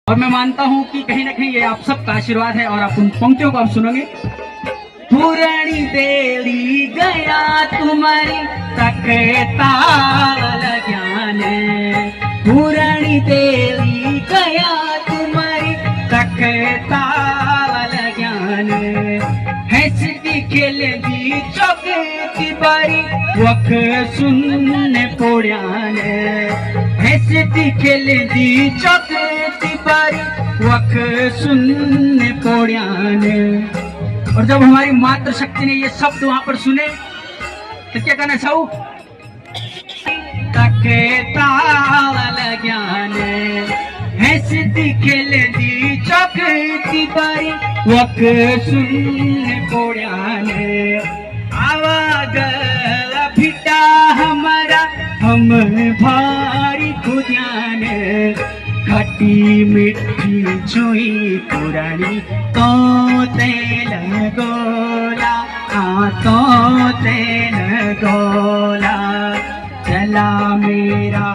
और मैं मानता हूँ कि कहीं ना कहीं ये आप सबका आशीर्वाद है और आप उन पंक्तियों को आप सुनोगे। पुरानी देली गया तुम्हारी तकता ज्ञान, पुरानी देली गया तुम्हारी तकता ज्ञान, हंसती खेलती चौकी बारी वक सुनने पोड़ियान, हंसती खेलती चौकी बारी वक सुनने पोड़ियान। और जब हमारी मातृशक्ति ने ये शब्द वहां पर सुने तो क्या कहना चाहूं, तकता ज्ञान, हंसती खेलती चौकी बारी वक सुनने पोड़ियान, आवाज फिटा हमारा हम भारी खुदियान, खट्टी मिट्टी छुई पुरानी तो तेल गोला, तो तेल गोला चला मेरा।